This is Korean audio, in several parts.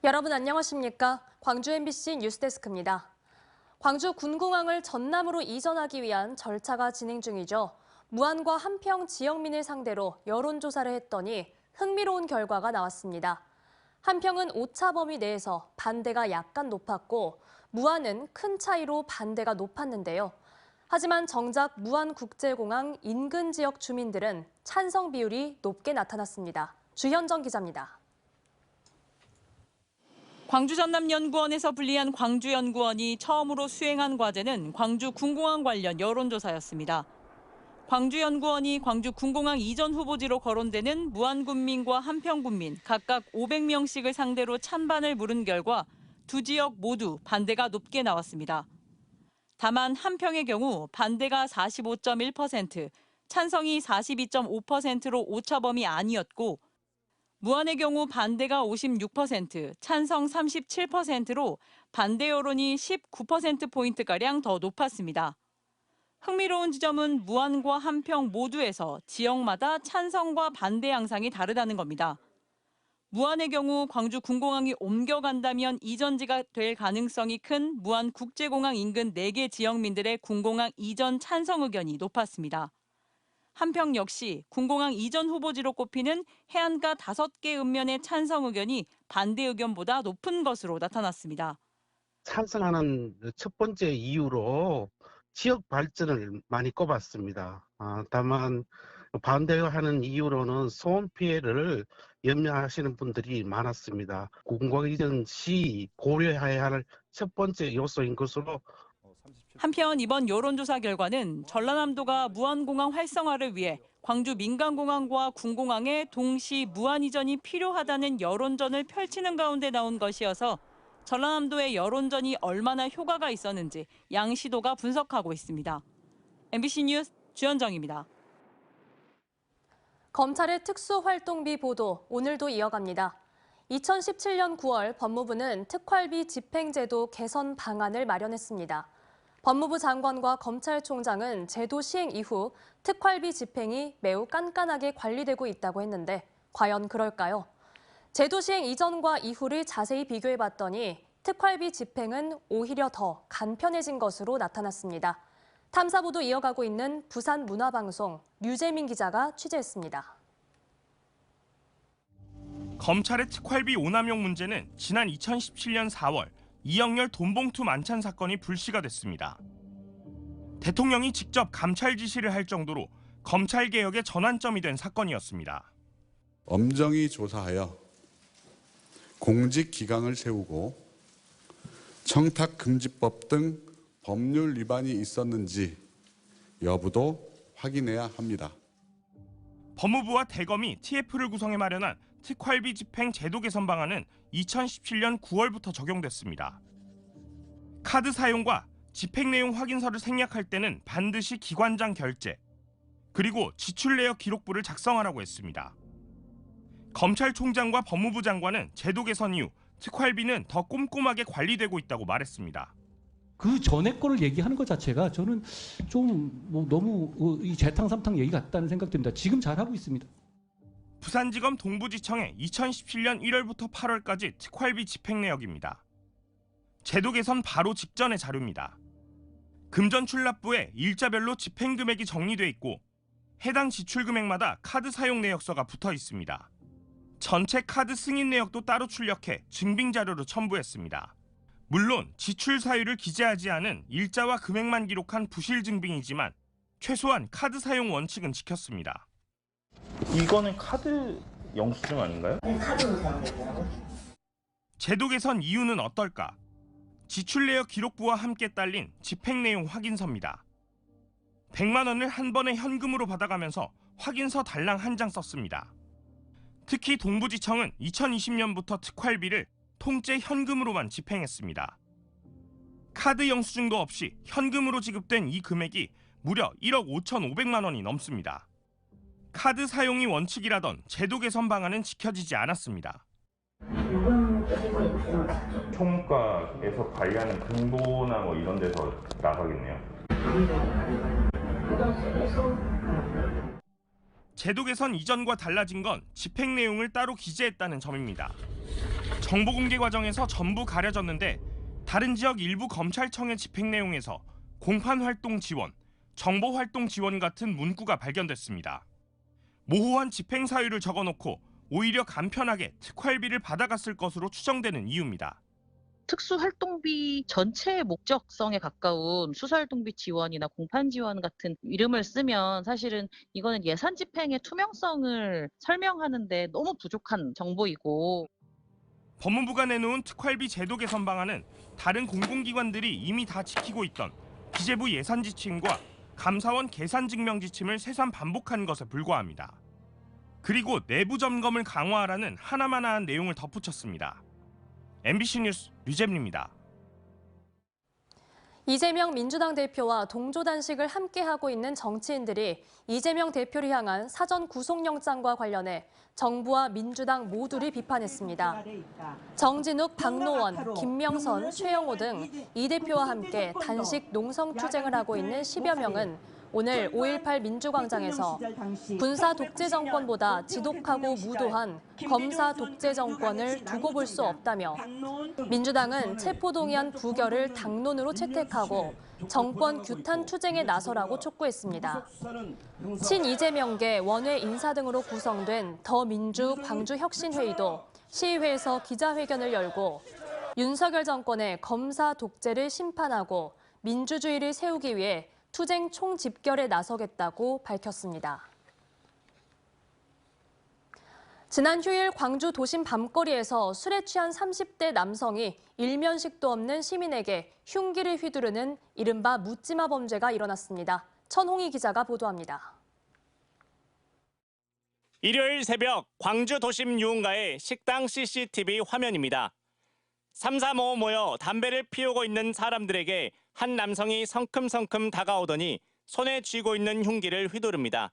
여러분 안녕하십니까? 광주 MBC 뉴스데스크입니다. 광주 군공항을 전남으로 이전하기 위한 절차가 진행 중이죠. 무안과 한평 지역민을 상대로 여론조사를 했더니 흥미로운 결과가 나왔습니다. 한평은 오차 범위 내에서 반대가 약간 높았고 무안은 큰 차이로 반대가 높았는데요. 하지만 정작 무안국제공항 인근 지역 주민들은 찬성 비율이 높게 나타났습니다. 주현정 기자입니다. 광주전남연구원에서 분리한 광주연구원이 처음으로 수행한 과제는 광주 군공항 관련 여론조사였습니다. 광주연구원이 광주 군공항 이전 후보지로 거론되는 무안군민과 한평군민 각각 500명씩을 상대로 찬반을 물은 결과 두 지역 모두 반대가 높게 나왔습니다. 다만 한평의 경우 반대가 45.1%, 찬성이 42.5%로 오차범위 안이었고 무안의 경우 반대가 56%, 찬성 37%로 반대 여론이 19%포인트가량 더 높았습니다. 흥미로운 지점은 무안과 한평 모두에서 지역마다 찬성과 반대 양상이 다르다는 겁니다. 무안의 경우 광주 군공항이 옮겨간다면 이전지가 될 가능성이 큰 무안국제공항 인근 4개 지역민들의 군공항 이전 찬성 의견이 높았습니다. 한평 역시 군공항 이전 후보지로 꼽히는 해안가 5개 읍면의 찬성 의견이 반대 의견보다 높은 것으로 나타났습니다. 찬성하는 첫 번째 이유로 지역 발전을 많이 꼽았습니다. 다만 반대하는 이유로는 소음 피해를 염려하시는 분들이 많았습니다. 군공항 이전 시 고려해야 할 첫 번째 요소인 것으로 한편 이번 여론조사 결과는 전라남도가 무안공항 활성화를 위해 광주 민간공항과 군공항의 동시 무안 이전이 필요하다는 여론전을 펼치는 가운데 나온 것이어서 전라남도의 여론전이 얼마나 효과가 있었는지 양 시도가 분석하고 있습니다. MBC 뉴스 주현정입니다. 검찰의 특수활동비 보도 오늘도 이어갑니다. 2017년 9월 법무부는 특활비 집행제도 개선 방안을 마련했습니다. 법무부 장관과 검찰총장은 제도 시행 이후 특활비 집행이 매우 깐깐하게 관리되고 있다고 했는데 과연 그럴까요? 제도 시행 이전과 이후를 자세히 비교해봤더니 특활비 집행은 오히려 더 간편해진 것으로 나타났습니다. 탐사보도 이어가고 있는 부산문화방송 류재민 기자가 취재했습니다. 검찰의 특활비 오남용 문제는 지난 2017년 4월 이영렬 돈봉투 만찬 사건이 불씨가 됐습니다. 대통령이 직접 감찰 지시를 할 정도로 검찰개혁의 전환점이 된 사건이었습니다. 엄정히 조사하여 공직 기강을 세우고 청탁금지법 등 법률 위반이 있었는지 여부도 확인해야 합니다. 법무부와 대검이 TF를 구성해 마련한 특활비 집행 제도 개선 방안은 2017년 9월부터 적용됐습니다. 카드 사용과 집행 내용 확인서를 생략할 때는 반드시 기관장 결재, 그리고 지출 내역 기록부를 작성하라고 했습니다. 검찰총장과 법무부 장관은 제도 개선 이후 특활비는 더 꼼꼼하게 관리되고 있다고 말했습니다. 그 전에 거를 얘기하는 것 자체가 저는 좀 너무 이 재탕삼탕 얘기 같다는 생각 듭니다. 지금 잘하고 있습니다. 부산지검 동부지청의 2017년 1월부터 8월까지 특활비 집행 내역입니다. 제도 개선 바로 직전의 자료입니다. 금전출납부에 일자별로 집행 금액이 정리돼 있고 해당 지출 금액마다 카드 사용 내역서가 붙어 있습니다. 전체 카드 승인 내역도 따로 출력해 증빙 자료로 첨부했습니다. 물론 지출 사유를 기재하지 않은 일자와 금액만 기록한 부실 증빙이지만 최소한 카드 사용 원칙은 지켰습니다. 이거는 카드 영수증 아닌가요? 네, 카드로 사용되더라고요. 제도 개선 이유는 어떨까? 지출 내역 기록부와 함께 딸린 집행 내용 확인서입니다. 100만 원을 한 번에 현금으로 받아가면서 확인서 달랑 한 장 썼습니다. 특히 동부지청은 2020년부터 특활비를 통째 현금으로만 집행했습니다. 카드 영수증도 없이 현금으로 지급된 이 금액이 무려 1억 5,500만 원이 넘습니다. 카드 사용이 원칙이라던 제도 개선 방안은 지켜지지 않았습니다. 총무과에서 관리하는 금보나 뭐 이런 데서 나가겠네요. 제도 개선 이전과 달라진 건 집행 내용을 따로 기재했다는 점입니다. 정보 공개 과정에서 전부 가려졌는데 다른 지역 일부 검찰청의 집행 내용에서 공판 활동 지원, 정보 활동 지원 같은 문구가 발견됐습니다. 모호한 집행 사유를 적어놓고 오히려 간편하게 특활비를 받아갔을 것으로 추정되는 이유입니다. 특수활동비 전체의 목적성에 가까운 수사활동비 지원이나 공판 지원 같은 이름을 쓰면 사실은 이거는 예산 집행의 투명성을 설명하는데 너무 부족한 정보이고, 법무부가 내놓은 특활비 제도 개선 방안은 다른 공공기관들이 이미 다 지키고 있던 기재부 예산 지침과 감사원 계산 증명 지침을 새삼 반복한 것에 불과합니다. 그리고 내부 점검을 강화하라는 하나마나한 내용을 덧붙였습니다. MBC 뉴스 류재민입니다. 이재명 민주당 대표와 동조단식을 함께하고 있는 정치인들이 이재명 대표를 향한 사전 구속영장과 관련해 정부와 민주당 모두를 비판했습니다. 정진욱, 박노원, 김명선, 최영호 등 이 대표와 함께 단식 농성투쟁을 하고 있는 10여 명은 오늘 5.18 민주광장에서 군사 독재 정권보다 지독하고 무도한 검사 독재 정권을 두고 볼 수 없다며 민주당은 체포동의안 부결을 당론으로 채택하고 정권 규탄 투쟁에 나서라고 촉구했습니다. 친이재명계 원외 인사 등으로 구성된 더민주 광주혁신회의도 시의회에서 기자회견을 열고 윤석열 정권의 검사 독재를 심판하고 민주주의를 세우기 위해 투쟁 총집결에 나서겠다고 밝혔습니다. 지난 휴일 광주 도심 밤거리에서 술에 취한 30대 남성이 일면식도 없는 시민에게 흉기를 휘두르는 이른바 묻지마 범죄가 일어났습니다. 천홍희 기자가 보도합니다. 일요일 새벽 광주 도심 유흥가의 식당 CCTV 화면입니다. 3, 4, 5 모여 담배를 피우고 있는 사람들에게 한 남성이 성큼성큼 다가오더니 손에 쥐고 있는 흉기를 휘두릅니다.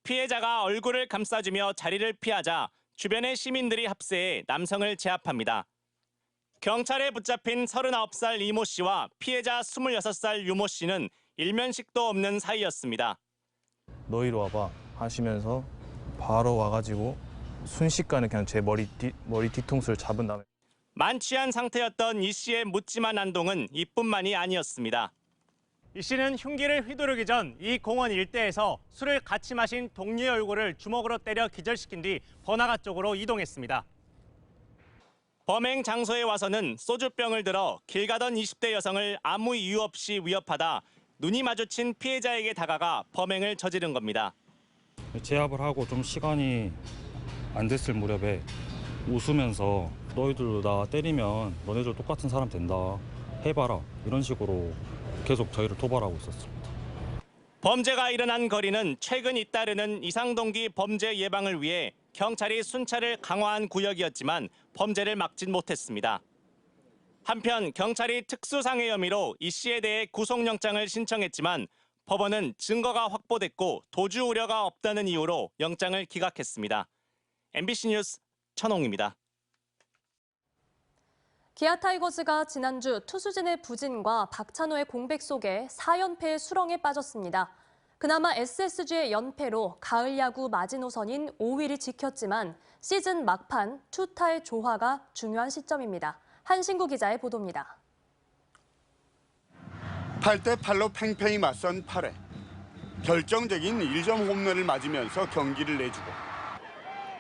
피해자가 얼굴을 감싸주며 자리를 피하자 주변의 시민들이 합세해 남성을 제압합니다. 경찰에 붙잡힌 39살 이모 씨와 피해자 26살 유모 씨는 일면식도 없는 사이였습니다. 너 이리 와봐 하시면서 바로 와가지고 순식간에 그냥 제 머리 뒤통수를 잡은 다음에 만취한 상태였던 이 씨의 묻지마 난동은 이뿐만이 아니었습니다. 이 씨는 흉기를 휘두르기 전 이 공원 일대에서 술을 같이 마신 동료의 얼굴을 주먹으로 때려 기절시킨 뒤 번화가 쪽으로 이동했습니다. 범행 장소에 와서는 소주병을 들어 길 가던 20대 여성을 아무 이유 없이 위협하다 눈이 마주친 피해자에게 다가가 범행을 저지른 겁니다. 제압을 하고 좀 시간이 안 됐을 무렵에 웃으면서 너희들 나 때리면 너네들 똑같은 사람 된다. 해봐라. 이런 식으로 계속 저희를 토벌하고 있었습니다. 범죄가 일어난 거리는 최근 잇따르는 이상동기 범죄 예방을 위해 경찰이 순찰을 강화한 구역이었지만 범죄를 막진 못했습니다. 한편 경찰이 특수상해 혐의로 이 씨에 대해 구속영장을 신청했지만 법원은 증거가 확보됐고 도주 우려가 없다는 이유로 영장을 기각했습니다. MBC 뉴스 천홍입니다. 기아 타이거즈가 지난주 투수진의 부진과 박찬호의 공백 속에 4연패의 수렁에 빠졌습니다. 그나마 SSG의 연패로 가을 야구 마지노선인 5위를 지켰지만 시즌 막판 투타의 조화가 중요한 시점입니다. 한신구 기자의 보도입니다. 8대 8로 팽팽히 맞선 8회. 결정적인 1점 홈런을 맞으면서 경기를 내주고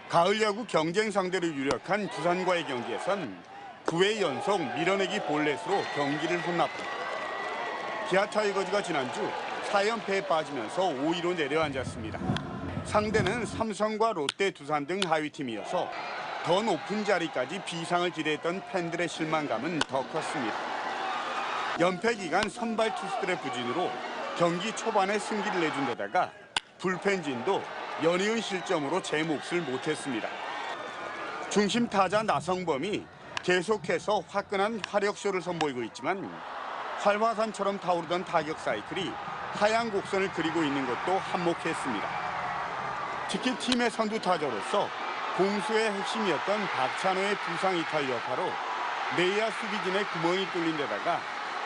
가을 야구 경쟁 상대로 유력한 두산과의 경기에선 9회 연속 밀어내기 볼넷으로 경기를 혼납합니다. 기아 타이거즈가 지난주 4연패에 빠지면서 5위로 내려앉았습니다. 상대는 삼성과 롯데, 두산 등 하위팀이어서 더 높은 자리까지 비상을 기대했던 팬들의 실망감은 더 컸습니다. 연패 기간 선발 투수들의 부진으로 경기 초반에 승기를 내준 데다가 불펜진도 연이은 실점으로 제 몫을 못했습니다. 중심 타자 나성범이 계속해서 화끈한 화력쇼를 선보이고 있지만 활화산처럼 타오르던 타격 사이클이 하향 곡선을 그리고 있는 것도 한몫했습니다. 특히 팀의 선두 타자로서 공수의 핵심이었던 박찬호의 부상 이탈 여파로 내야 수비진의 구멍이 뚫린 데다가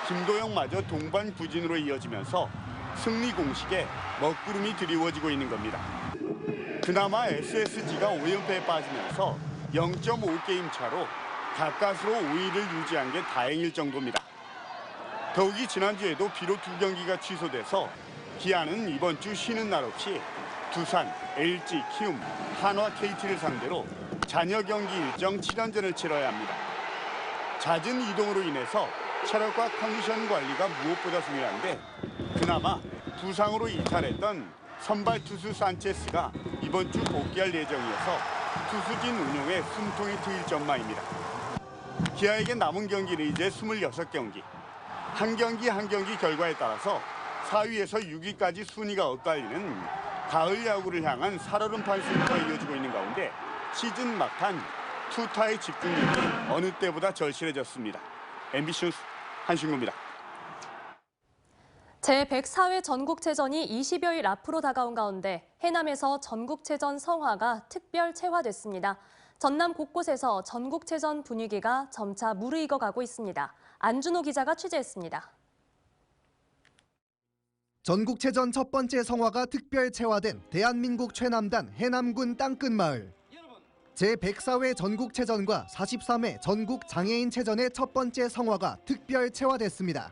김도영마저 동반 부진으로 이어지면서 승리 공식에 먹구름이 드리워지고 있는 겁니다. 그나마 SSG가 5연패에 빠지면서 0.5게임 차로 가까스로 5위를 유지한 게 다행일 정도입니다. 더욱이 지난주에도 비록 2경기가 취소돼서 기아는 이번 주 쉬는 날 없이 두산, LG, 키움, 한화, KT를 상대로 잔여 경기 일정 7연전을 치러야 합니다. 잦은 이동으로 인해서 체력과 컨디션 관리가 무엇보다 중요한데 그나마 부상으로 이탈했던 선발 투수 산체스가 이번 주 복귀할 예정이어서 투수진 운용에 숨통이 트일 전망입니다. 기아에게 남은 경기는 이제 26경기. 한 경기 한 경기 결과에 따라서 4위에서 6위까지 순위가 엇갈리는 가을 야구를 향한 살얼음판 승부가 이어지고 있는 가운데 시즌 막판 투타의 집중력이 어느 때보다 절실해졌습니다. MBC 뉴스 한신구입니다. 제104회 전국체전이 20여일 앞으로 다가온 가운데 해남에서 전국체전 성화가 특별 체화됐습니다. 전남 곳곳에서 전국체전 분위기가 점차 무르익어가고 있습니다. 안준호 기자가 취재했습니다. 전국체전 첫 번째 성화가 특별 체화된 대한민국 최남단 해남군 땅끝마을. 제104회 전국체전과 43회 전국장애인체전의 첫 번째 성화가 특별 체화됐습니다.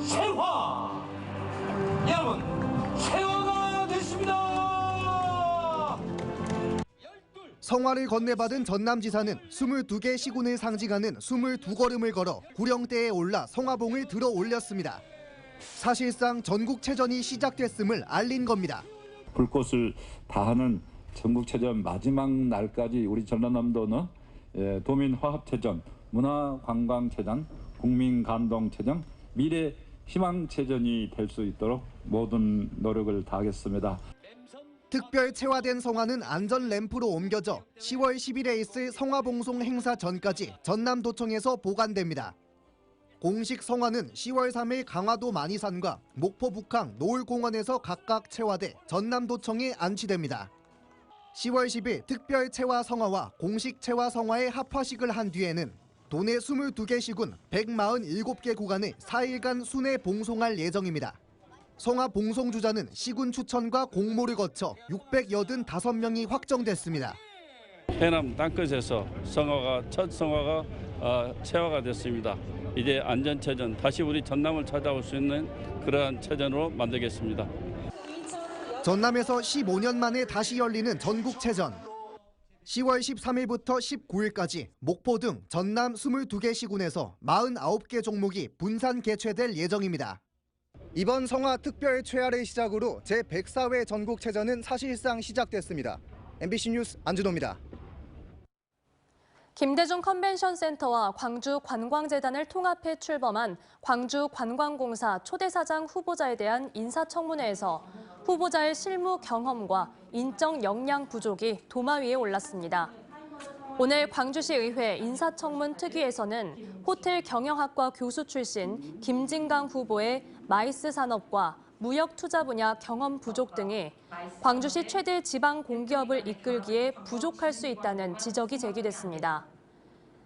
체화! 여러분, 체화가 됐습니다! 성화를 건네받은 전남지사는 22개 시군을 상징하는 22걸음을 걸어 구령대에 올라 성화봉을 들어 올렸습니다. 사실상 전국체전이 시작됐음을 알린 겁니다. 불꽃을 다하는 전국체전 마지막 날까지 우리 전라남도는 도민화합체전, 문화관광체전, 국민감동체전, 미래희망체전이 될 수 있도록 모든 노력을 다하겠습니다. 특별 체화된 성화는 안전 램프로 옮겨져 10월 10일에 있을 성화봉송 행사 전까지 전남도청에서 보관됩니다. 공식 성화는 10월 3일 강화도 만이산과 목포 북항 노을공원에서 각각 체화돼 전남도청에 안치됩니다. 10월 10일 특별 체화 성화와 공식 체화 성화의 합화식을 한 뒤에는 도내 22개 시군 147개 구간을 4일간 순회 봉송할 예정입니다. 성화 봉송 주자는 시군 추천과 공모를 거쳐 685명이 확정됐습니다. 해남 땅끝에서 첫 성화가 체화가 됐습니다. 이제 안전체전, 다시 우리 전남을 찾아올 수 있는 그러한 체전으로 만들겠습니다. 전남에서 15년 만에 다시 열리는 전국체전. 10월 13일부터 19일까지 목포 등 전남 22개 시군에서 49개 종목이 분산 개최될 예정입니다. 이번 성화 특별 체화를 시작으로 제104회 전국체전은 사실상 시작됐습니다. MBC 뉴스 안준호입니다. 김대중 컨벤션센터와 광주관광재단을 통합해 출범한 광주관광공사 초대사장 후보자에 대한 인사청문회에서 후보자의 실무 경험과 인적 역량 부족이 도마 위에 올랐습니다. 오늘 광주시의회 인사청문 특위에서는 호텔 경영학과 교수 출신 김진강 후보의 마이스 산업과 무역 투자 분야 경험 부족 등이 광주시 최대 지방 공기업을 이끌기에 부족할 수 있다는 지적이 제기됐습니다.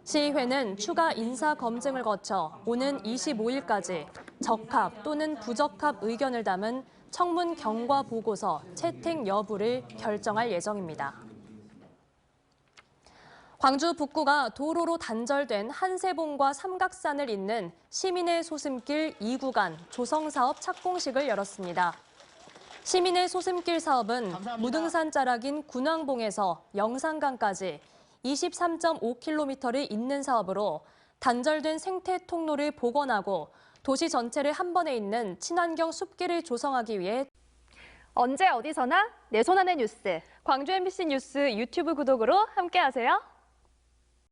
시의회는 추가 인사 검증을 거쳐 오는 25일까지 적합 또는 부적합 의견을 담은 청문 경과 보고서 채택 여부를 결정할 예정입니다. 광주 북구가 도로로 단절된 한세봉과 삼각산을 잇는 시민의 소슴길 2구간 조성사업 착공식을 열었습니다. 시민의 소슴길 사업은 무등산 자락인 군왕봉에서 영산강까지 23.5km를 잇는 사업으로 단절된 생태 통로를 복원하고 도시 전체를 한 번에 잇는 친환경 숲길을 조성하기 위해 언제 어디서나 내 손 안의 뉴스, 광주 MBC 뉴스 유튜브 구독으로 함께하세요.